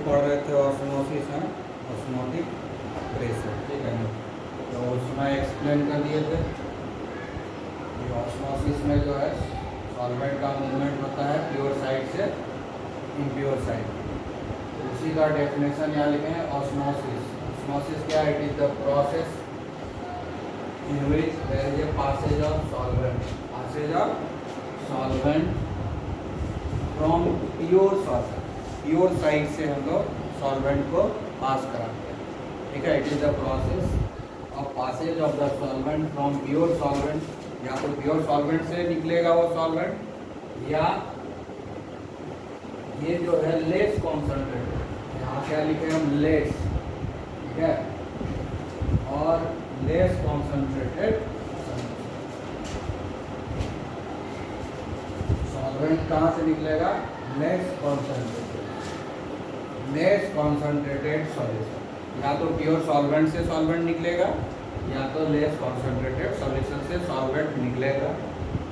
पढ़ रहे थे ऑस्मोसिस है, ऑस्मोटिक प्रेशर, ठीक है ना। तो उसमें एक्सप्लेन कर दिए थे कि ऑस्मोसिस में जो है सॉल्वेंट का मूवमेंट होता है प्योर साइड से इम्प्योर साइड। तो उसी का डेफिनेशन यहाँ लिखे हैं ऑस्मोसिस। ऑस्मोसिस क्या है? It is the process in which there is a passage of solvent from pure solvent, pure side से हम लोग सॉल्वेंट को पास कराते हैं, ठीक है। It is the process of passage of the solvent from pure solvent, या तो प्योर सॉल्वेंट से निकलेगा वो सॉल्वेंट, या ये जो है लेस कॉन्सेंट्रेटेड, यहाँ क्या लिखे हम लेस, ठीक है, और लेस कॉन्सेंट्रेटेड सॉल्वेंट कहाँ से निकलेगा? लेस कॉन्सेंट्रेटेड सॉल्यूशन, या तो प्योर सॉल्वेंट से सॉल्वेंट निकलेगा या तो लेस कॉन्सेंट्रेटेड सॉल्यूशन से सॉल्वेंट निकलेगा।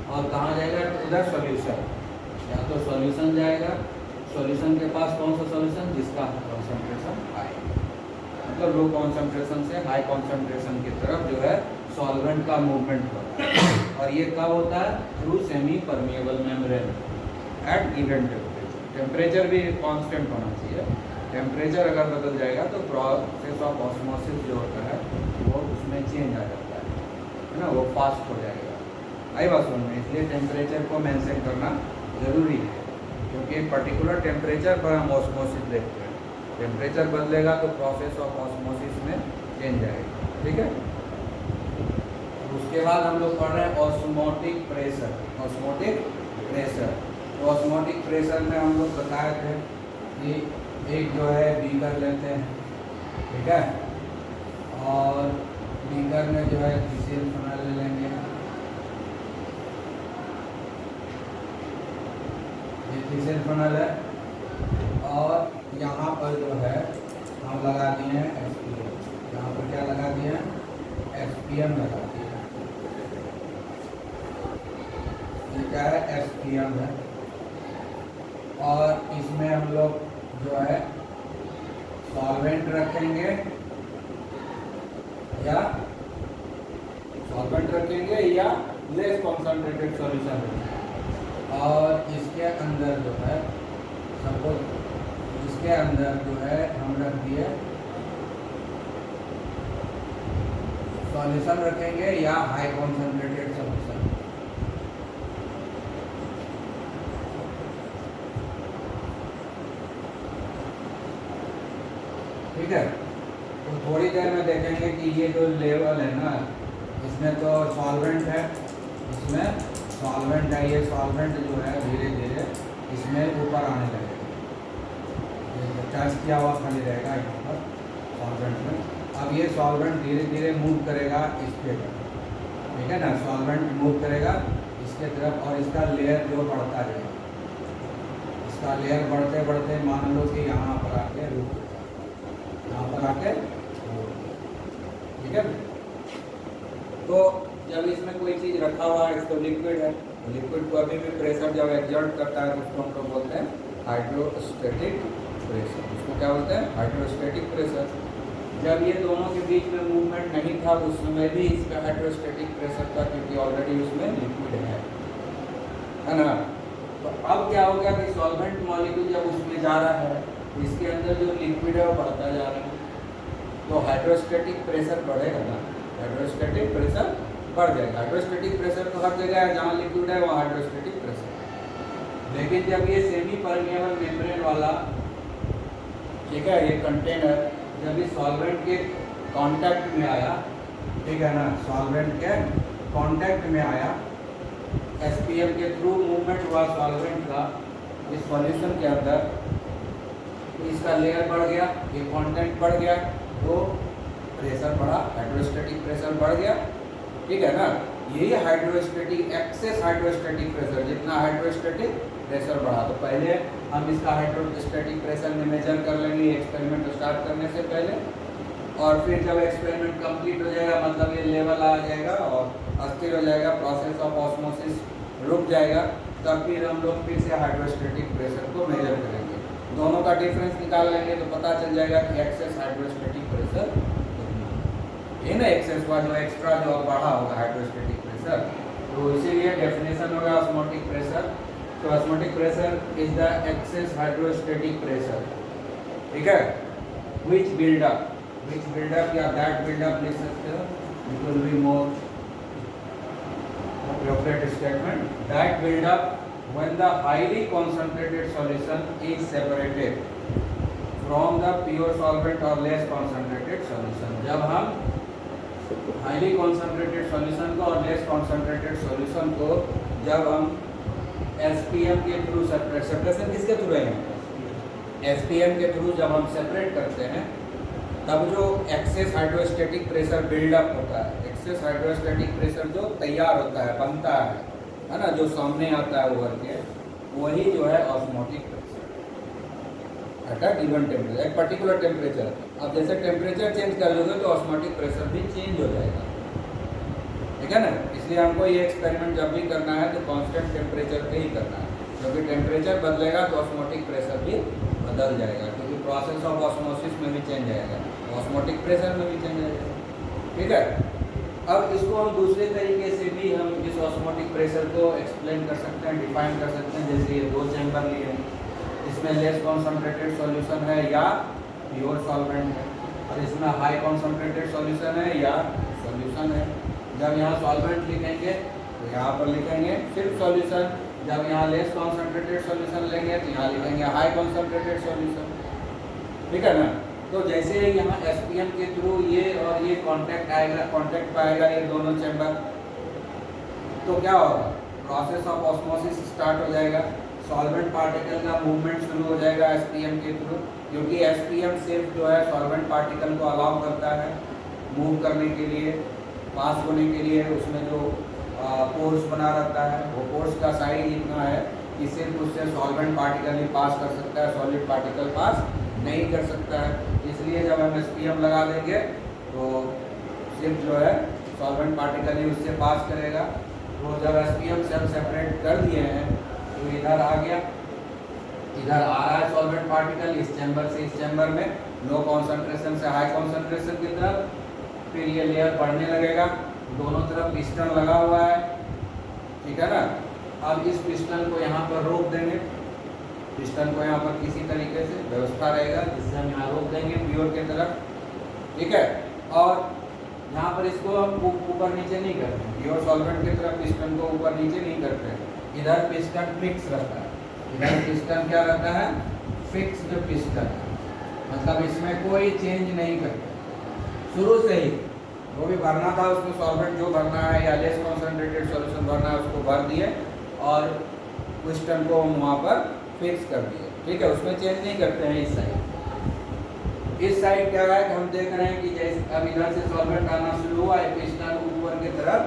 और कहाँ जाएगा? टू द सॉल्यूशन, या तो सॉल्यूशन जाएगा, सॉल्यूशन के पास कौन सा सॉल्यूशन? जिसका कॉन्सेंट्रेशन हाई, मतलब लो कॉन्सेंट्रेशन से हाई कॉन्सेंट्रेशन की तरफ जो है सॉल्वेंट का मूवमेंट होता है। और ये कब होता है? Through semi permeable membrane at given temperature भी कांस्टेंट होना चाहिए। टेम्परेचर अगर बदल जाएगा तो प्रोसेस ऑफ ऑस्मोसिस जो होता है वो उसमें चेंज आ जाता है ना, वो फास्ट हो जाएगा। आई बात समझ में? इसलिए टेम्परेचर को मेंशन करना ज़रूरी है, क्योंकि पर्टिकुलर टेम्परेचर पर हम ऑस्मोसिस देखते हैं। टेम्परेचर बदलेगा तो प्रोसेस ऑफ ऑस्मोसिस में चेंज आएगा, ठीक है। उसके बाद हम लोग पढ़ रहे हैं ऑस्मोटिक प्रेशर। ऑस्मोटिक प्रेशर, तो ऑस्मोटिक प्रेशर में हम लोग बताए थे कि एक जो है बीकर लेते हैं, ठीक है, और बीकर में जो है किसी फनल ले लेंगे, ये किसी फनल है, और यहाँ पर जो है हम लगा दिए हैं एसपीएम। यहाँ पर क्या लगा दिए हैं? एसपीएम लगा दिए। ये क्या है? एसपीएम है। और इसमें हम लोग जो है सॉल्वेंट रखेंगे, या लेस कॉन्सेंट्रेटेड सॉल्यूशन रखेंगे। और इसके अंदर जो है सपोज इसके अंदर जो है हम रख दिए सॉल्यूशन रखेंगे या हाई कॉन्सेंट्रेटेड सॉल्यूशन। ठीक है, तो थोड़ी देर में देखेंगे कि ये जो लेवल है ना, इसमें तो सॉल्वेंट है, ये सॉल्वेंट जो है धीरे धीरे इसमें ऊपर आने लगेगा। टच किया हुआ खाली रहेगा यहाँ पर सॉल्वेंट में। अब ये सॉल्वेंट धीरे धीरे मूव करेगा इसके तरफ, ठीक है ना, सॉल्वेंट मूव करेगा इसके तरफ, और इसका लेयर जो बढ़ता जाएगा, इसका लेयर बढ़ते बढ़ते मान लो कि यहाँ पर आके रुक, यहाँ पर आके, ठीक है। तो जब इसमें कोई चीज़ रखा हुआ है, इसको लिक्विड है, तो लिक्विड को अभी भी प्रेशर जब एक्सर्ट करता है तो उसको हम लोग बोलते हैं हाइड्रोस्टैटिक प्रेशर। उसको क्या बोलते हैं? Hydrostatic pressure. जब ये दोनों के बीच में मूवमेंट नहीं था उस समय भी इसका हाइड्रोस्टैटिक प्रेशर था, क्योंकि ऑलरेडी उसमें लिक्विड है ना। तो अब क्या होगा कि सॉल्वेंट मॉलिक्यूल जब उसमें जा रहा है, इसके अंदर जो लिक्विड है वो बढ़ता जा रहा है, तो हाइड्रोस्टैटिक प्रेशर बढ़ेगा ना, हाइड्रोस्टैटिक प्रेशर बढ़ जाएगा। हाइड्रोस्टैटिक प्रेशर तो हर जगह है, जहाँ लिक्विड है वहाँ हाइड्रोस्टैटिक प्रेशर। लेकिन जब ये सेमी परमिएबल मेम्ब्रेन वाला, ठीक है, ये कंटेनर जब इस सॉल्वेंट के कांटेक्ट में आया, ठीक है ना, सॉल्वेंट के कांटेक्ट में आया, एसपीएम के थ्रू मूवमेंट हुआ सॉल्वेंट का इस सॉल्यूशन के अंदर, इसका लेयर बढ़ गया, ये कांटेक्ट बढ़ गया, तो प्रेशर बढ़ा, हाइड्रोस्टैटिक प्रेशर बढ़ गया, ठीक है ना। यही हाइड्रोस्टैटिक, एक्सेस हाइड्रोस्टैटिक प्रेशर, जितना हाइड्रोस्टैटिक प्रेशर बढ़ा, तो पहले हम इसका हाइड्रोस्टैटिक प्रेशर में मेजर कर लेंगे एक्सपेरिमेंट स्टार्ट करने से पहले, और फिर जब एक्सपेरिमेंट कंप्लीट हो जाएगा, मतलब ये लेवल आ जाएगा और अस्थिर हो जाएगा, प्रोसेस ऑफ ऑस्मोसिस रुक जाएगा, तब फिर हम लोग फिर से हाइड्रोस्टैटिक प्रेशर को मेजर करेंगे। दोनों का डिफरेंस निकाल लेंगे तो पता चल जाएगा कि एक्सेस हाइड्रोस्टेटिक प्रेशर कितना है। ये ना एक्सेस हुआ जो एक्स्ट्रा जो बढ़ा होगा हाइड्रोस्टेटिक प्रेशर, तो इसीलिए डेफिनेशन होगा ऑस्मोटिक प्रेशर। तो osmotic pressure is the excess hydrostatic pressure, ठीक है। विच बिल्डअप या दैट बिल्डअप लिख सकते हो, it will be more appropriate statement, that build up when the highly concentrated solution is separated from the pure solvent or less concentrated solution। जब हम highly concentrated solution को और less concentrated solution को जब हम SPM के through separation किसके through है, SPM के थ्रू जब हम सेपरेट करते हैं तब जो एक्सेस हाइड्रोस्टेटिक प्रेशर बिल्डअप होता है, एक्सेस हाइड्रोस्टेटिक प्रेशर जो तैयार होता है, बनता है ना, जो सामने आता है उभर के, वही जो है osmotic pressure at a given temperature, एक पर्टिकुलर टेम्परेचर। अब जैसे टेम्परेचर चेंज कर लोगे तो ऑस्मोटिक प्रेशर भी चेंज हो जाएगा, ठीक है ना। इसलिए हमको ये एक्सपेरिमेंट जब भी करना है तो कांस्टेंट टेम्परेचर पे ही करना है, क्योंकि टेम्परेचर बदलेगा तो ऑस्मोटिक प्रेशर भी बदल जाएगा, क्योंकि प्रोसेस ऑफ ऑस्मोसिस में भी चेंज आएगा, ऑस्मोटिक प्रेशर में भी चेंज आएगा, ठीक है। अब इसको हम दूसरे तरीके से भी हम इस ऑस्मोटिक प्रेशर को एक्सप्लेन कर सकते हैं, डिफाइन कर सकते हैं। जैसे ये दो चैम्बर लिए हैं, इसमें लेस कॉन्सनट्रेटेड सॉल्यूशन है या प्योर सॉल्वेंट है, और इसमें हाई कॉन्सनट्रेटेड सॉल्यूशन है या सॉल्यूशन है। जब यहाँ सॉल्वेंट लिखेंगे तो यहाँ पर लिखेंगे सिर्फ सॉल्यूशन, जब यहाँ लेस कॉन्सनट्रेटेड सॉल्यूशन लेंगे तो यहाँ लिखेंगे हाई कॉन्सनट्रेटेड सॉल्यूशन, ठीक है ना। तो जैसे यहाँ SPM के थ्रू ये और ये कांटेक्ट पाएगा ये दोनों चैम्बर, तो क्या होगा, प्रोसेस ऑफ ऑस्मोसिस स्टार्ट हो जाएगा, सॉल्वेंट पार्टिकल का मूवमेंट शुरू हो जाएगा SPM के थ्रू, क्योंकि SPM सिर्फ जो है सॉल्वेंट पार्टिकल को अलाउ करता है मूव करने के लिए, पास होने के लिए। उसमें जो पोर्स बना रहता है वो पोर्स का साइज इतना है कि सिर्फ उससे सॉल्वेंट पार्टिकल ही पास कर सकता है, सॉलिड पार्टिकल पास नहीं कर सकता है। इसलिए जब हम SPM लगा देंगे तो सिर्फ जो है सॉल्वेंट पार्टिकल ही उससे पास करेगा। तो जब SPM से हम सेपरेट कर दिए हैं तो इधर आ गया, इधर आ रहा है सॉल्वेंट पार्टिकल इस चैम्बर से इस चैम्बर में, लो कॉन्सेंट्रेशन से हाई कॉन्सेंट्रेशन की तरफ, फिर ये लेयर बढ़ने लगेगा, दोनों तरफ पिस्टन लगा हुआ है, ठीक है ना। अब इस पिस्टन को यहाँ पर रोक देंगे, पिस्टन को यहाँ पर किसी तरीके से व्यवस्था रहेगा जिससे हम यहाँ रोक देंगे प्योर के तरफ, ठीक है। और यहाँ पर इसको हम ऊपर नीचे नहीं करते हैं, प्योर सॉल्वेंट की तरफ पिस्टन को ऊपर नीचे नहीं करते हैं, इधर पिस्टन फिक्स रहता है, इधर पिस्टन क्या रहता है, फिक्स्ड पिस्टन, मतलब इसमें कोई चेंज नहीं करते शुरू से ही। जो भी भरना था उसमें सॉल्वेंट जो भरना है या लेस कॉन्सेंट्रेटेड सॉल्यूशन भरना है उसको भर दिए और पिस्टन को हम वहाँ पर फिक्स कर दिए, ठीक है। उसमें चेंज नहीं करते हैं। इस साइड क्या है कि हम देख रहे हैं कि जैसे अब इधर से सॉल्वेंट आना शुरू हुआ है, पिस्टन ऊपर की तरफ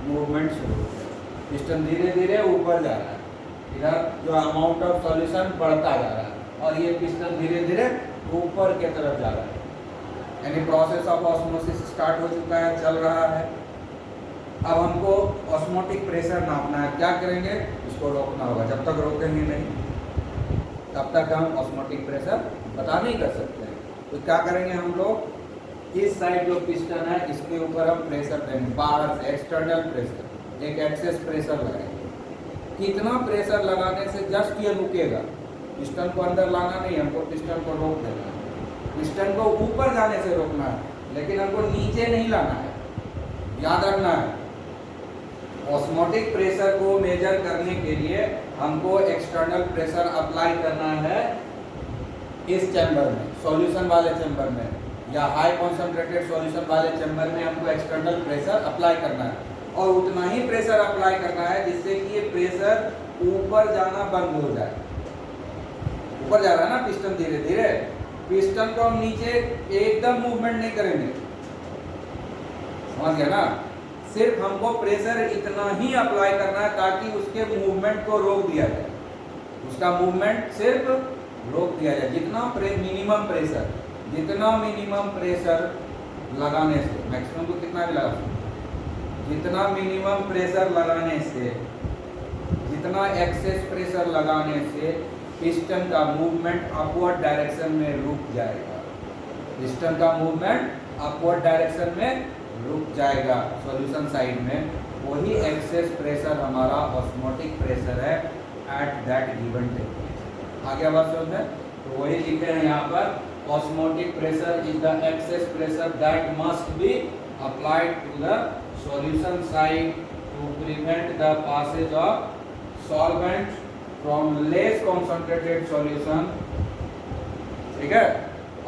मूवमेंट शुरू हो गया, पिस्टन धीरे धीरे ऊपर जा रहा है, इधर जो अमाउंट ऑफ सॉल्यूशन बढ़ता जा रहा है और ये पिस्टन धीरे धीरे ऊपर की तरफ जा रहा है, यानी प्रोसेस ऑफ ऑस्मोसिस स्टार्ट हो चुका है, चल रहा है। अब हमको ऑस्मोटिक प्रेशर नापना है, क्या करेंगे, इसको रोकना होगा। जब तक रोकेंगे नहीं तब तक हम ऑस्मोटिक प्रेशर पता नहीं कर सकते हैं। तो क्या करेंगे हम लोग, इस साइड जो पिस्टन है इसके ऊपर हम प्रेशर देंगे, बाहर से एक्सटर्नल प्रेशर, एक एक्सेस प्रेशर लगाएंगे। कितना प्रेशर लगाने से जस्ट ये रुकेगा, पिस्टन को अंदर लाना नहीं, हमको पिस्टन को रोक देना है। पिस्टन को ऊपर जाने से रोकना है, लेकिन हमको नीचे नहीं लाना है, याद रखना है। ऑस्मोटिक प्रेशर को मेजर करने के लिए हमको एक्सटर्नल प्रेशर अप्लाई करना है इस चैम्बर में, सॉल्यूशन वाले चैम्बर में या हाई कॉन्सेंट्रेटेड सॉल्यूशन वाले चैम्बर में हमको एक्सटर्नल प्रेशर अप्लाई करना है, और उतना ही प्रेशर अप्लाई करना है जिससे कि ये प्रेशर ऊपर जाना बंद हो जाए। ऊपर जा रहा है ना पिस्टन धीरे धीरे, पिस्टन को हम नीचे एकदम मूवमेंट नहीं करेंगे, समझ गया ना। सिर्फ हमको प्रेशर इतना ही अप्लाई करना है ताकि उसके मूवमेंट को रोक दिया जाए, उसका मूवमेंट सिर्फ रोक दिया जाए। मिनिमम प्रेशर लगाने से, मैक्सिमम तो कितना भी लगा सकते, जितना मिनिमम प्रेशर लगाने से, जितना एक्सेस प्रेशर लगाने से पिस्टन का मूवमेंट अपवर्ड डायरेक्शन में रुक जाएगा। पिस्टन का मूवमेंट अपवर्ड डायरेक्शन में रुक जाएगा सॉल्यूशन साइड में। वही एक्सेस प्रेशर हमारा ऑस्मोटिक प्रेशर है एट दैट गिवन टेम्परेचर। आगे बात समझ में, तो वही लिखे हैं यहाँ पर, osmotic pressure is the excess pressure that must be applied to the solution side to prevent the passage of solvent from less concentrated solution, ठीक है,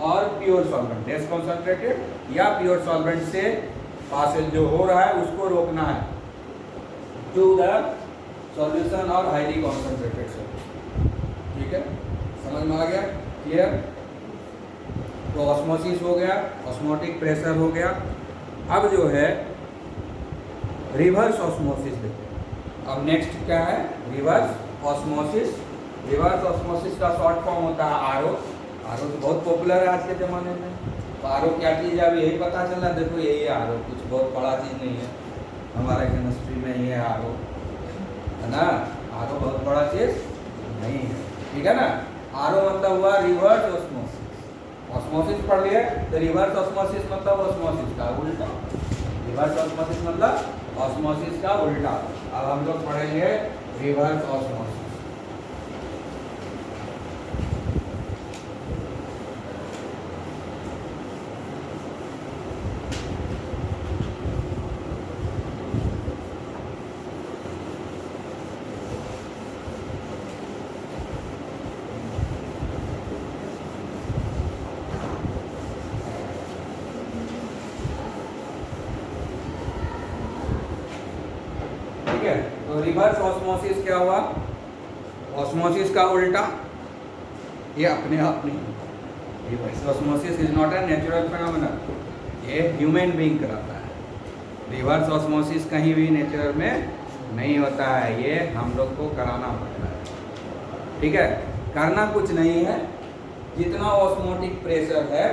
और प्योर सॉल्वेंट, लेस कॉन्सेंट्रेटेड या प्योर सॉल्वेंट से पासेज जो हो रहा है उसको रोकना है टू द सॉल्यूशन और हाईली कॉन्सेंट्रेटेड सॉल्यूशन। ठीक है, समझ में आ गया, क्लियर। तो ऑस्मोसिस हो गया, ऑस्मोटिक प्रेशर हो गया। अब जो है रिवर्स ऑस्मोसिस देखते हैं। अब नेक्स्ट क्या है, रिवर्स ऑस्मोसिस। रिवर्स ऑस्मोसिस का शॉर्ट फॉर्म होता है आरओ। आरओ तो बहुत पॉपुलर है आज के ज़माने में। तो आरओ क्या चीज़ है, अब यही पता चला, देखो यही है आरओ, कुछ बहुत बड़ा चीज़ नहीं है, हमारा केमिस्ट्री में ये है आरओ, है ना। आरओ बहुत बड़ा चीज़ नहीं है, ठीक है ना। आरओ मतलब हुआ रिवर्स ऑस्मोसिस। ऑस्मोसिस पढ़ लिए तो रिवर्स ऑस्मोसिस मतलब ऑस्मोसिस का उल्टा। रिवर्स ऑस्मोसिस मतलब ऑस्मोसिस का उल्टा। अब हम लोग पढ़ेंगे रिवर्स ऑस्मोसिस। तो रिवर्स ऑस्मोसिस क्या हुआ, ऑस्मोसिस का उल्टा, ये अपने आप नहीं। Reverse osmosis is not a natural phenomena, ये ह्यूमन बीइंग कराता है। रिवर्स ऑस्मोसिस कहीं भी नेचर में नहीं होता है, ये हम लोग को कराना पड़ता है, ठीक है। करना कुछ नहीं है, जितना ऑस्मोटिक प्रेशर है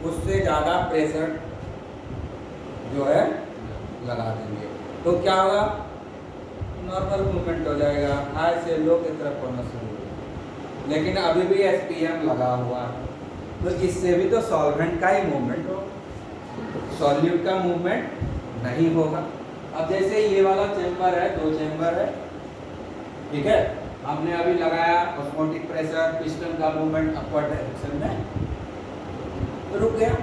उससे ज़्यादा प्रेशर जो है लगा देंगे, तो क्या होगा, नॉर्मल मूवमेंट हो जाएगा, हाई से लो की तरफ होना शुरू होगा। लेकिन अभी भी एसपीएम लगा हुआ है, तो इससे भी तो सॉल्वेंट का ही मूवमेंट होगा, सॉल्यूट का मूवमेंट नहीं होगा। अब जैसे ये वाला चेंबर है, दो चेंबर है, ठीक है, हमने अभी लगाया ऑस्मोटिक प्रेशर, पिस्टन का मूवमेंट अपवर्ड डायरेक्शन में तो रुक गया,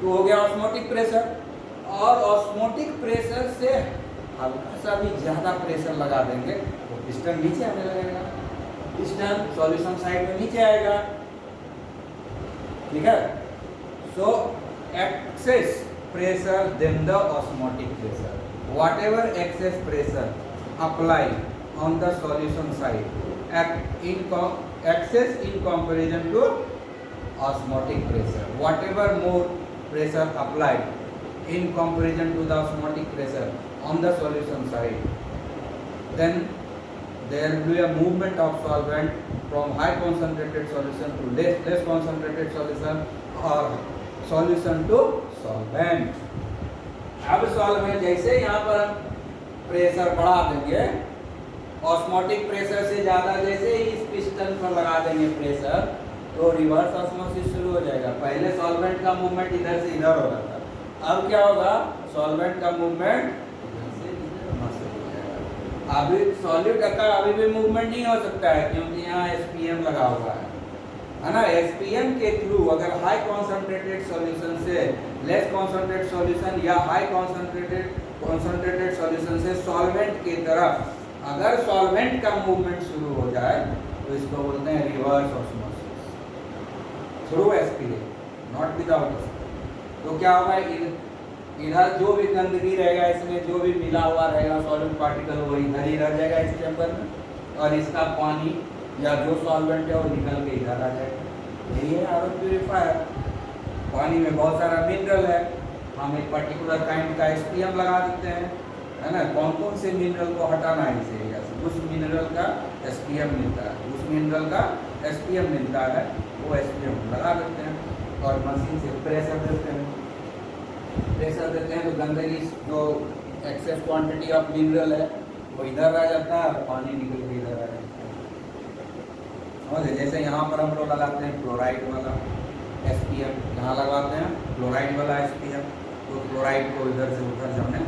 तो हो गया ऑस्मोटिक प्रेशर। और ऑस्मोटिक प्रेशर से हल्का सा भी ज़्यादा प्रेशर लगा देंगे तो पिस्टन नीचे आने लगेगा, पिस्टन सॉल्यूशन साइड में नीचे आएगा, ठीक है। So excess pressure then the osmotic pressure, whatever excess pressure applied on the solution side excess in comparison to osmotic pressure, whatever more pressure applied in comparison to the osmotic pressure on the solution side, then there will be a movement of solvent from high concentrated solution to less concentrated solution or solution to solvent। अब solvent जैसे यहाँ पर pressure बढ़ा देंगे, osmotic pressure से ज़्यादा जैसे ही इस पिस्टन पर लगा देंगे प्रेशर, तो रिवर्स ऑस्मोसिस शुरू हो जाएगा। पहले सॉल्वेंट का मूवमेंट इधर से इधर हो रहा था, अब क्या होगा, सॉल्वेंट का मूवमेंट अभी सॉल्यूट का अभी भी मूवमेंट नहीं हो सकता है, क्योंकि यहाँ एसपीएम लगा हुआ है ना। एसपीएम के थ्रू अगर हाई कॉन्सेंट्रेटेड सॉल्यूशन से लेस कॉन्सेंट्रेटेड सॉल्यूशन या हाई कॉन्सेंट्रेटेड सॉल्यूशन से सॉल्वेंट की तरफ अगर सॉल्वेंट का मूवमेंट शुरू हो जाए तो इसको बोलते हैं reverse osmosis through SPM, not without. तो क्या होगा, इधर जो भी गंदगी रहेगा, इसमें जो भी मिला हुआ रहेगा सॉल्वेंट पार्टिकल, वो इधर ही रह जाएगा इस चैम्बर में, और इसका पानी या जो सॉल्वेंट है वो निकल के इधर आ जाएगा। यही है आरओ प्यूरिफायर। पानी में बहुत सारा मिनरल है, हम एक पर्टिकुलर काइंड का एसपीएम लगा देते हैं, है ना। कौन कौन से मिनरल को हटाना है इस एरिया से, उस मिनरल का एसपीएम मिलता है, उस मिनरल का एसपीएम मिलता है, वो एसपीएम लगा देते हैं और मशीन से प्रेशर देते हैं। प्रेशर देते हैं तो गंदगी जो एक्सेस क्वांटिटी ऑफ मिनरल है वो इधर आ जाता है और पानी निकल के इधर आ जाता है। समझे? जैसे यहाँ पर हम लोग लगाते हैं फ्लोराइड वाला SPM, यहाँ लगाते हैं फ्लोराइड वाला SPM, तो फ्लोराइड को इधर से उधर जाने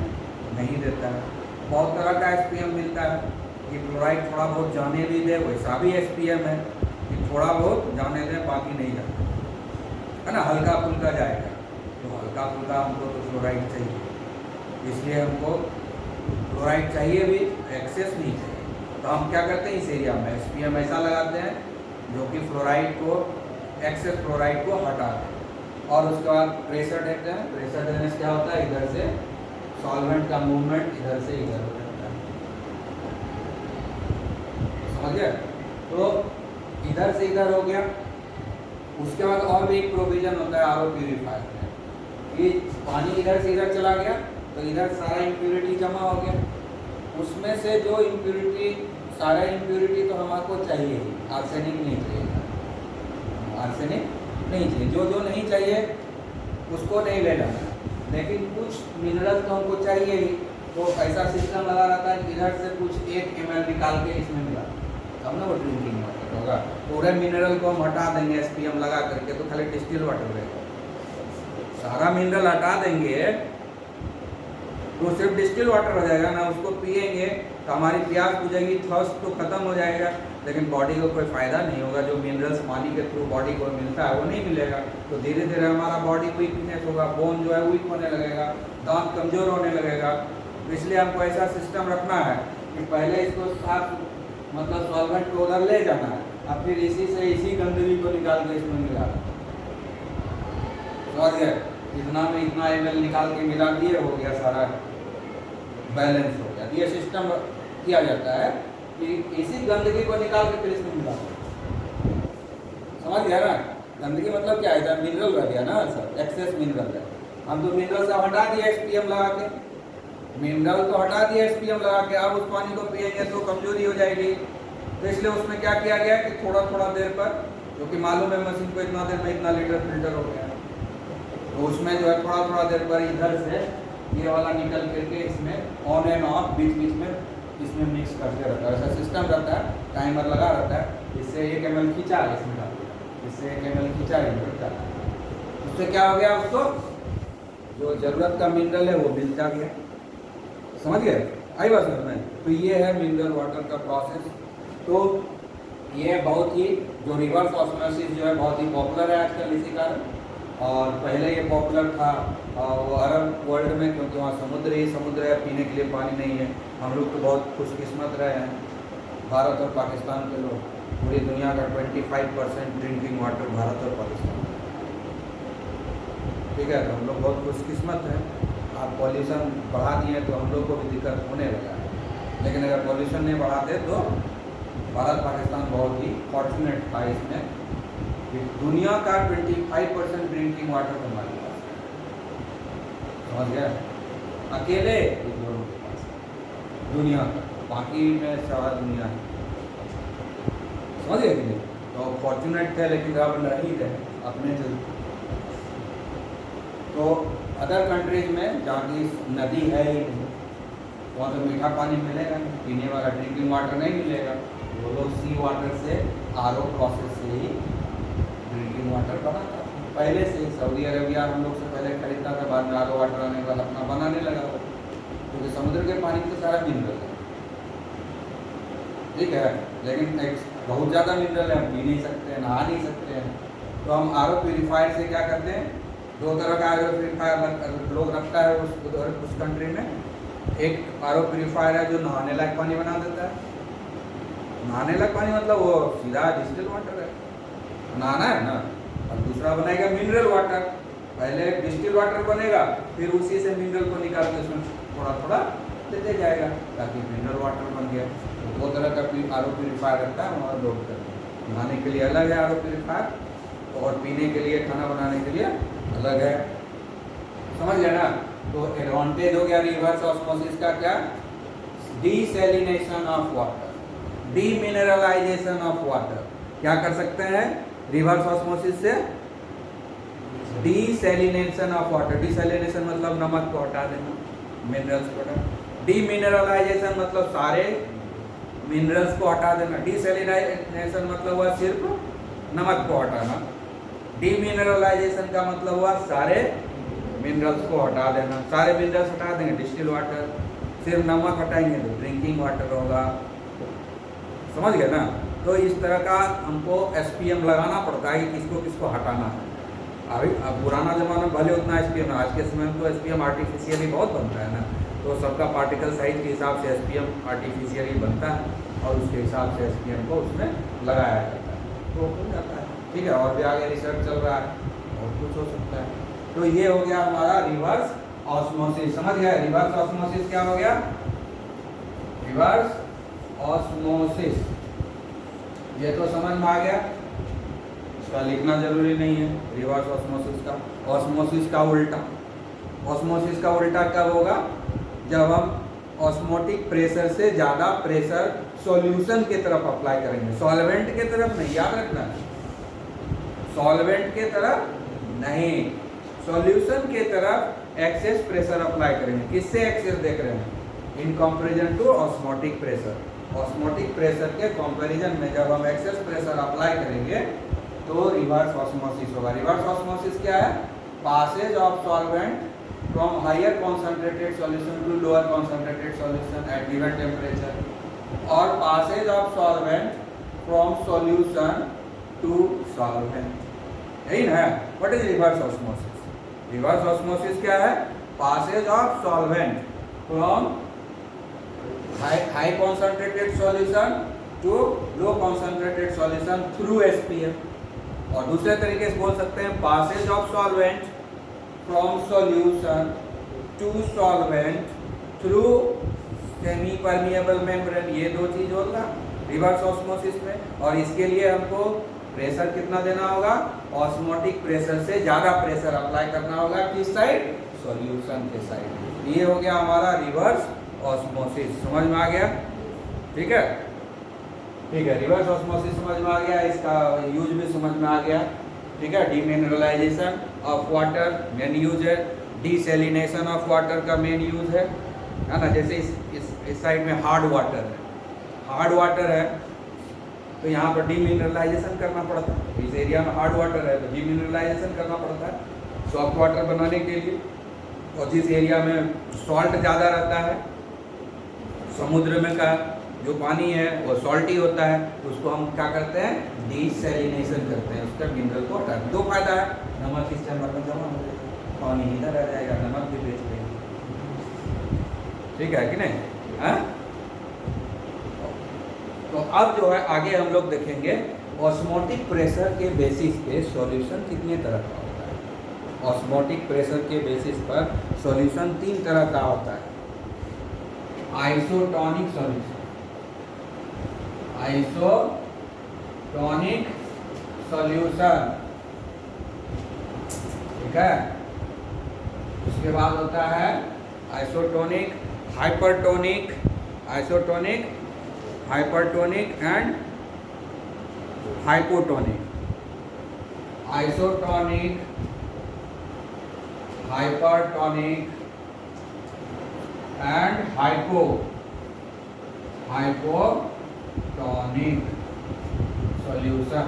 नहीं देता है। बहुत तरह का SPM मिलता है कि फ्लोराइड थोड़ा बहुत जाने भी दे, वैसा भी SPM है कि थोड़ा बहुत जाने दे बाकी नहीं जाता है ना, हल्का फुल्का जाएगा। तो हल्का फुल्का हमको तो फ्लोराइड चाहिए, इसलिए हमको फ्लोराइड चाहिए भी, एक्सेस नहीं चाहिए। तो हम क्या करते हैं, इस एरिया में SPM ऐसा लगाते हैं जो कि फ्लोराइड को, एक्सेस फ्लोराइड को हटा दें। और उसके बाद प्रेशर देते हैं। प्रेशर देने से क्या होता है, इधर से सॉल्वेंट का मूवमेंट इधर से इधर हो जाता है, समझ गए? तो इधर से इधर हो गया। उसके बाद और भी एक प्रोविजन होता है RO प्यूरीफायर में कि पानी इधर से इधर चला गया तो इधर सारा इम्प्यूरिटी जमा हो गया, उसमें से जो इम्प्यूरिटी, सारा इम्प्यूरिटी तो हमको चाहिए ही, आर्सेनिक नहीं चाहिए, आर्सेनिक नहीं चाहिए, जो जो नहीं चाहिए उसको नहीं ले लेना, लेकिन कुछ मिनरल तो हमको चाहिए ही। तो ऐसा सिस्टम लगा रहता है कि इधर से कुछ 1 ml निकाल के इसमें मिला, तब ना वो ड्रिंकिंग वाटर होगा। पूरे मिनरल को हम हटा देंगे SPM लगा करके, तो खाली डिस्टिल वाटर रहेगा। सारा मिनरल हटा देंगे तो सिर्फ डिस्टिल वाटर हो जाएगा ना, उसको पिएंगे तो हमारी प्यास बुझेगी, थर्स्ट तो खत्म हो जाएगा, लेकिन बॉडी को कोई फ़ायदा नहीं होगा। जो मिनरल्स पानी के थ्रू बॉडी को मिलता है वो नहीं मिलेगा, तो धीरे धीरे हमारा बॉडी वीकनेस होगा, बोन जो है वीक होने लगेगा, दांत कमज़ोर होने लगेगा। तो इसलिए हमको ऐसा सिस्टम रखना है कि पहले इसको साफ, मतलब सॉल्वेंट को उधर ले जाना है, और फिर इसी से इसी गंदगी को निकाल के इसमें मिला, समझ गए? इतना में इतना ml निकाल के मिला दिए, हो गया सारा बैलेंस हो गया। ये सिस्टम किया जाता है कि इसी गंदगी को निकाल के फिर इसमें मिला, समझ गया ना? गंदगी मतलब क्या है, मिनरल रह गया ना सर, एक्सेस मिनरल है। हम तो मिनरल से हटा दिए SPM लगा के, मिनरल तो हटा दिया SPM लगा के, अब उस पानी को पिएंगे तो कमजोरी हो जाएगी। तो इसलिए उसमें क्या किया गया कि थोड़ा थोड़ा देर पर, क्योंकि मालूम है मशीन को इतना देर में इतना लीटर फिल्टर हो गया, तो उसमें जो है थोड़ा थोड़ा देर पर इधर से ये वाला निकल करके इसमें ऑन एंड ऑफ बीच बीच में इसमें मिक्स करते रहता है। ऐसा सिस्टम रहता है, टाइमर लगा रहता है, इससे 1 ml खींचा इसमें डाल दिया, इससे 1 ml खींचा इधर डाल दिया, उससे क्या हो गया, उसको जो ज़रूरत का मिनरल है वो मिलता गया, समझ गए? आई बात समझ में? तो ये है मिनरल वाटर का प्रोसेस। तो ये बहुत ही, जो रिवर्स ऑस्मोसिस जो है बहुत ही पॉपुलर है आजकल इसी कारण, और पहले ये पॉपुलर था वो अरब वर्ल्ड में, क्योंकि वहाँ समुद्र ही समुद्र है, पीने के लिए पानी नहीं है। हम लोग तो बहुत खुशकिस्मत रहे हैं, भारत और पाकिस्तान के लोग। पूरी दुनिया का 25% ड्रिंकिंग वाटर भारत और पाकिस्तान, ठीक है? तो हम लोग बहुत खुशकिस्मत हैं। आप पॉल्यूशन बढ़ा दिए तो हम लोग को भी दिक्कत होने लगा है, लेकिन अगर पॉल्यूशन नहीं बढ़ाते तो भारत पाकिस्तान बहुत ही फॉर्चुनेट था इसमें कि दुनिया का 25% ड्रिंकिंग वाटर हमारे पास है, समझ गया? अकेले इन लोगों के पास दुनिया का, बाकी में सारा दुनिया है, समझ गए कि नहीं? तो फॉर्चुनेट थे, लेकिन अब नहीं रहे अपने जो। तो अदर कंट्रीज में जहाँ की नदी है ही नहीं, वहाँ तो मीठा पानी मिलेगा नहीं, पीने वाला ड्रिंकिंग वाटर नहीं मिलेगा, वो लोग सी वाटर से, RO प्रोसेस से ही ड्रिंकिंग वाटर बनाता था पहले से ही। सऊदी अरेबिया हम लोग से पहले खरीदता था, बाद में RO वाटर आने के बाद अपना बनाने लगा, क्योंकि समुद्र के पानी में तो सारा मिनरल है, ठीक है? लेकिन बहुत ज़्यादा मिनरल है, हम पी नहीं सकते हैं, नहा नहीं सकते हैं। तो हम RO प्यूरीफायर से क्या करते हैं, 2 तरह का RO प्यूरीफायर लोग रखता है उस कंट्री में। एक RO प्यूरीफायर है जो नहाने लायक पानी बना देता है, नहाने लायक पानी मतलब वो सीधा डिस्टिल वाटर है, नहाना है ना। और दूसरा बनेगा मिनरल वाटर, पहले डिस्टिल वाटर बनेगा, फिर उसी से मिनरल को निकाल के उसमें थोड़ा थोड़ा देते जाएगा, ताकि मिनरल वाटर बन गया। तो 2 तरह का RO प्यूरीफायर रहता है वहाँ लोग करते हैं। नहाने के लिए अलग है RO प्यूरीफायर, और पीने के लिए, खाना बनाने के लिए अलग है, समझ गया ना? तो एडवांटेज हो गया रिवर्स ऑस्मोसिस का, क्या? Desalination of water, demineralisation of water. क्या कर सकते हैं रिवर्स ऑस्मोसिस से? Desalination of water. डीसैलिनेशन मतलब नमक को हटा देना, मिनरल्स को हटा। डीमिनरलाइजेशन मतलब सारे मिनरल्स को हटा देना। डिसैलिनाइजेशन मतलब हुआ सिर्फ नमक को हटाना। डीमिनरलाइजेशन का मतलब हुआ सारे मिनरल्स को हटा देना। सारे मिनरल्स हटा देंगे डिस्टिल वाटर, सिर्फ नमक हटाएंगे तो ड्रिंकिंग वाटर होगा। समझ गए ना? तो इस तरह का हमको एसपीएम लगाना पड़ता है कि किसको किसको हटाना है। अभी अब पुराना ज़माना में भले उतना एसपीएम, आज के समय में तो एसपीएम आर्टिफिशियली बहुत बनता है ना, तो सबका पार्टिकल साइज के हिसाब से एसपीएम आर्टिफिशियली बनता है और उसके हिसाब से एसपीएम को उसमें लगाया जाता है, तो हो जाता है। ठीक है, और भी आगे रिसर्च चल रहा है और कुछ हो सकता है। तो ये हो गया हमारा रिवर्स ऑस्मोसिस। समझ गया? रिवर्स ऑस्मोसिस क्या हो गया? रिवर्स ऑस्मोसिस, ये तो समझ में आ गया, इसका लिखना जरूरी नहीं है। रिवर्स ऑस्मोसिस का, ऑस्मोसिस का उल्टा, ऑस्मोसिस का उल्टा कब होगा? जब हम ऑस्मोटिक प्रेशर से ज़्यादा प्रेशर सॉल्यूशन की तरफ अप्लाई करेंगे, सॉल्वेंट की तरफ नहीं, याद रखना, सॉल्वेंट की तरफ नहीं, सॉल्यूशन की तरफ एक्सेस प्रेशर अप्लाई करेंगे। किससे एक्सेस देख रहे हैं? In comparison to osmotic pressure. Osmotic pressure के कंपैरिजन में जब हम एक्सेस प्रेशर अप्लाई करेंगे तो रिवर्स ऑस्मोसिस होगा। रिवर्स ऑस्मोसिस क्या है? Passage of solvent from higher concentrated solution to lower concentrated solution at given temperature और passage of solvent from solution to solvent, यही ना है। What is reverse osmosis? Reverse osmosis क्या है? Passage of solvent from high concentrated solution to low concentrated solution through SPM, और दूसरे तरीके से बोल सकते हैं passage of solvent from solution to solvent through semi permeable membrane। ये दो चीज होगा रिवर्स ऑस्मोसिस में, और इसके लिए हमको प्रेशर कितना देना होगा? ऑस्मोटिक प्रेशर से ज़्यादा प्रेशर अप्लाई करना होगा। किस साइड? सॉल्यूशन के साइड। ये हो गया हमारा रिवर्स ऑस्मोसिस। समझ में आ गया? ठीक है, ठीक है, रिवर्स ऑस्मोसिस समझ में आ गया, इसका यूज भी समझ में आ गया। ठीक है, demineralisation of water main use है, डिसैलिनेशन ऑफ वाटर का मेन यूज है ना। जैसे इस साइड में हार्ड वाटर है, हार्ड वाटर है तो यहाँ पर डीमिनरलाइजेशन करना पड़ता है। इस एरिया में हार्ड वाटर है तो डीमिनरलाइजेशन करना पड़ता है सॉफ्ट वाटर बनाने के लिए। और जिस एरिया में सॉल्ट ज़्यादा रहता है, समुद्र में का जो पानी है वो सॉल्टी होता है, उसको हम क्या करते हैं? डिसैलिनेशन करते हैं, उसका मिनरल को हटाते हैं। दो फायदा है, नमक इस चैम्बर में जमा हो जाएगा, पानी इधर रह जाएगा, नमक भी बेच लेंगे। ठीक है कि नहीं? हाँ, तो अब जो है आगे हम लोग देखेंगे ऑस्मोटिक प्रेशर के बेसिस पे सॉल्यूशन कितने तरह का होता है। ऑस्मोटिक प्रेशर के बेसिस पर सॉल्यूशन 3 तरह का होता है। आइसोटोनिक सॉल्यूशन, आइसोटोनिक सॉल्यूशन, ठीक है। उसके बाद होता है isotonic, hypertonic, isotonic, hypertonic and hypotonic. Isotonic, hypertonic and hypotonic solution.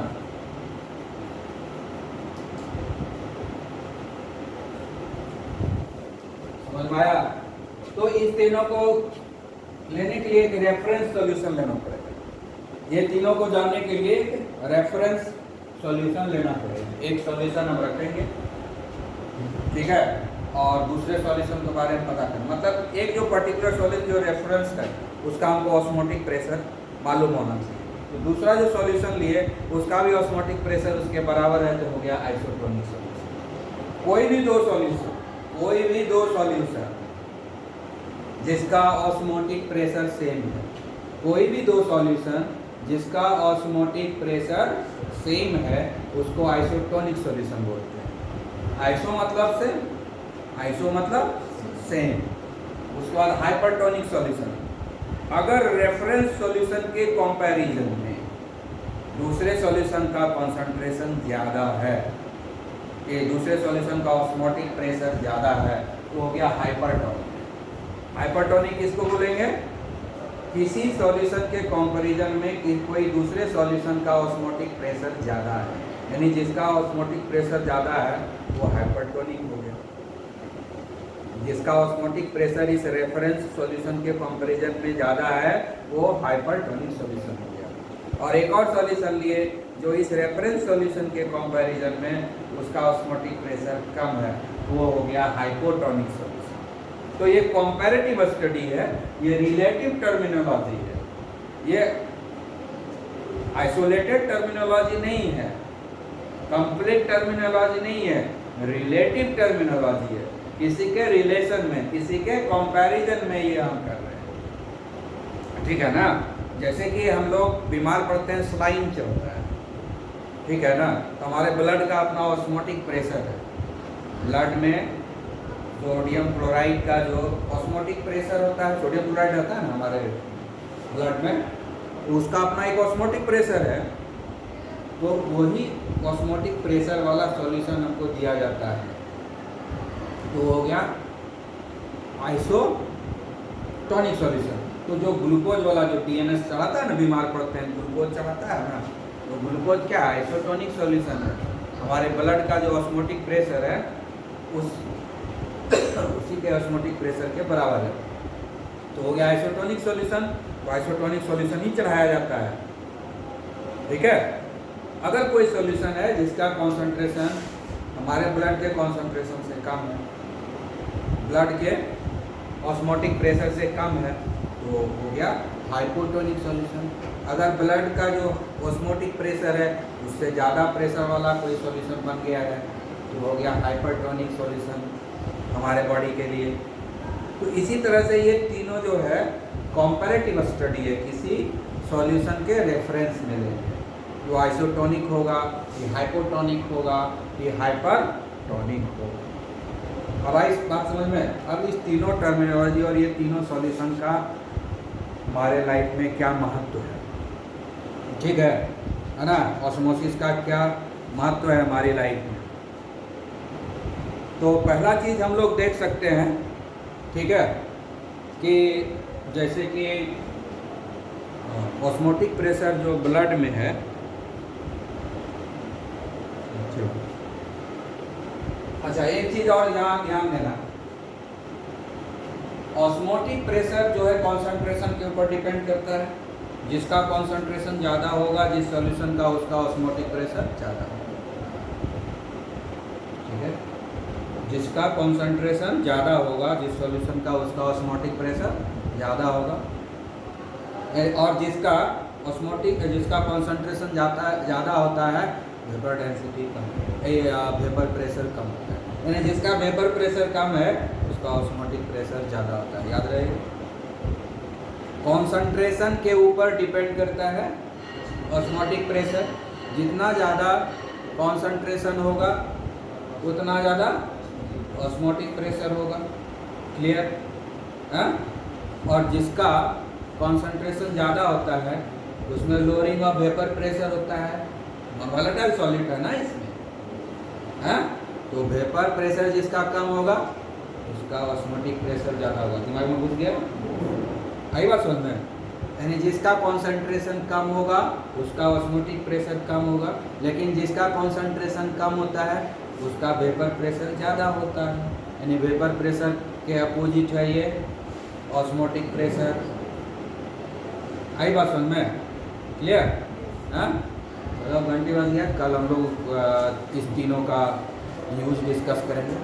समझ में आया? तो इस तीनों को लेने के लिए एक रेफरेंस सॉल्यूशन लेना पड़ेगा। ये तीनों को जानने के लिए एक रेफरेंस सॉल्यूशन लेना पड़ेगा। एक सॉल्यूशन हम रखेंगे, ठीक है, और दूसरे सॉल्यूशन के बारे में पता करें। मतलब एक जो पर्टिकुलर सॉल्यूशन जो रेफरेंस है उसका हमको ऑस्मोटिक प्रेशर मालूम होना चाहिए। तो दूसरा जो सॉल्यूशन लिए उसका भी ऑस्मोटिक प्रेशर उसके बराबर है, तो हो गया आइसोटोनिक सॉल्यूशन। कोई भी दो सॉल्यूशन जिसका ऑस्मोटिक प्रेशर सेम है, कोई भी दो सॉल्यूशन जिसका ऑस्मोटिक प्रेशर सेम है उसको आइसोटोनिक सॉल्यूशन बोलते हैं। आइसो मतलब से, आइसो मतलब सेम। उसके बाद हाइपरटोनिक सॉल्यूशन, अगर रेफरेंस सॉल्यूशन के कंपैरिजन में दूसरे सॉल्यूशन का कंसंट्रेशन ज़्यादा है, कि दूसरे सॉल्यूशन का ऑस्मोटिक प्रेशर ज़्यादा है, तो हो गया हाइपरटोनिक। हाइपरटोनिक किसको बोलेंगे? किसी सॉल्यूशन के कंपैरिजन में कोई दूसरे सॉल्यूशन का ऑस्मोटिक प्रेशर ज़्यादा है, यानी जिसका ऑस्मोटिक प्रेशर ज़्यादा है वो हाइपरटोनिक हो गया। जिसका ऑस्मोटिक प्रेशर इस रेफरेंस सॉल्यूशन के कंपैरिजन में ज़्यादा है वो हाइपरटोनिक सॉल्यूशन हो गया। और एक और सॉल्यूशन लिए जो इस रेफरेंस सॉल्यूशन के कंपैरिजन में उसका ऑस्मोटिक प्रेशर कम है, वो हो गया हाइपोटोनिक सॉल्यूशन। तो ये कंपैरेटिव स्टडी है, ये रिलेटिव टर्मिनोलॉजी है, ये आइसोलेटेड टर्मिनोलॉजी नहीं है, कंप्लीट टर्मिनोलॉजी नहीं है, रिलेटिव टर्मिनोलॉजी है। किसी के रिलेशन में, किसी के कंपैरिजन में ये हम कर रहे हैं, ठीक है ना। जैसे कि हम लोग बीमार पड़ते हैं, स्लाइन चलता है, ठीक है ना, तो हमारे ब्लड का अपना ऑस्मोटिक प्रेशर है। ब्लड में सोडियम क्लोराइड का जो ऑस्मोटिक प्रेशर होता है, सोडियम क्लोराइड होता है ना हमारे ब्लड में, तो उसका अपना एक ऑस्मोटिक प्रेशर है। तो वही ऑस्मोटिक प्रेशर वाला सॉल्यूशन हमको दिया जाता है, तो हो गया आइसोटोनिक सॉल्यूशन। तो जो ग्लूकोज वाला जो टीएनएस चढ़ाता है ना, बीमार पड़ते हैं ग्लूकोज चढ़ाता है ना, तो ग्लूकोज क्या है, आइसोटोनिक सॉल्यूशन है। हमारे ब्लड का जो ऑस्मोटिक प्रेशर है उसी के ऑस्मोटिक प्रेशर के बराबर है, तो हो गया आइसोटोनिक सॉल्यूशन। तो आइसोटोनिक सॉल्यूशन ही चढ़ाया जाता है, ठीक है। अगर कोई सॉल्यूशन है जिसका कॉन्सेंट्रेशन हमारे ब्लड के कॉन्सेंट्रेशन से कम है, ब्लड के ऑस्मोटिक प्रेशर से कम है, तो हो गया हाइपोटोनिक सॉल्यूशन। अगर ब्लड का जो ऑस्मोटिक प्रेशर है उससे ज़्यादा प्रेशर वाला कोई सॉल्यूशन बन गया है, तो हो गया हाइपरटोनिक सॉल्यूशन हमारे बॉडी के लिए। तो इसी तरह से ये तीनों जो है कंपैरेटिव स्टडी है, किसी सॉल्यूशन के रेफरेंस में लेंगे। जो आइसोटोनिक होगा, ये हाइपोटोनिक होगा, ये हाइपरटोनिक होगा। अब आई बात समझ में। अब इस तीनों टर्मिनोलॉजी और ये तीनों सॉल्यूशन का हमारे लाइफ में क्या महत्व है, ठीक है ना। ऑस्मोसिस का क्या महत्व है हमारी लाइफ में। तो पहला चीज़ हम लोग देख सकते हैं, ठीक है, कि जैसे कि ऑस्मोटिक प्रेशर जो ब्लड में है, अच्छा एक चीज़ और यहाँ ध्यान देना, ऑस्मोटिक प्रेशर जो है कॉन्सेंट्रेशन के ऊपर डिपेंड करता है। जिसका कॉन्सेंट्रेशन ज़्यादा होगा जिस सॉल्यूशन का, उसका ऑस्मोटिक प्रेशर ज़्यादा होगा, ठीक है। जिसका कॉन्सेंट्रेशन ज़्यादा होगा जिस सॉल्यूशन का, उसका ऑस्मोटिक प्रेशर ज़्यादा होगा। और जिसका कॉन्सेंट्रेशन ज़्यादा होता है, वेपर डेंसिटी कम, वेपर प्रेशर कम होता है, यानी जिसका वेपर प्रेशर कम है उसका ऑस्मोटिक प्रेशर ज़्यादा होता है। याद रहे, कॉन्सेंट्रेशन के ऊपर डिपेंड करता है ऑस्मोटिक प्रेशर। जितना ज़्यादा कॉन्सेंट्रेशन होगा उतना ज़्यादा ऑस्मोटिक प्रेशर होगा, क्लियर है। और जिसका कॉन्सेंट्रेशन ज़्यादा होता है उसमें लोअरिंग ऑफ वेपर प्रेशर होता है, वोलेटाइल सॉलिड है ना इसमें, है। तो वेपर प्रेशर जिसका कम होगा उसका ऑस्मोटिक प्रेशर ज़्यादा होगा। दिमाग में घुस गया, आई बात समझ में। यानी जिसका कॉन्सेंट्रेशन कम होगा उसका ऑस्मोटिक प्रेशर कम होगा, लेकिन जिसका कॉन्सेंट्रेशन कम होता है उसका वेपर प्रेशर ज़्यादा होता है। यानी वेपर प्रेशर के अपोजिट है ये ऑस्मोटिक प्रेशर। आई बात समझ में, क्लियर, हाँ। घंटी बज गया, कल हम लोग इस तीनों का यूज डिस्कस करेंगे।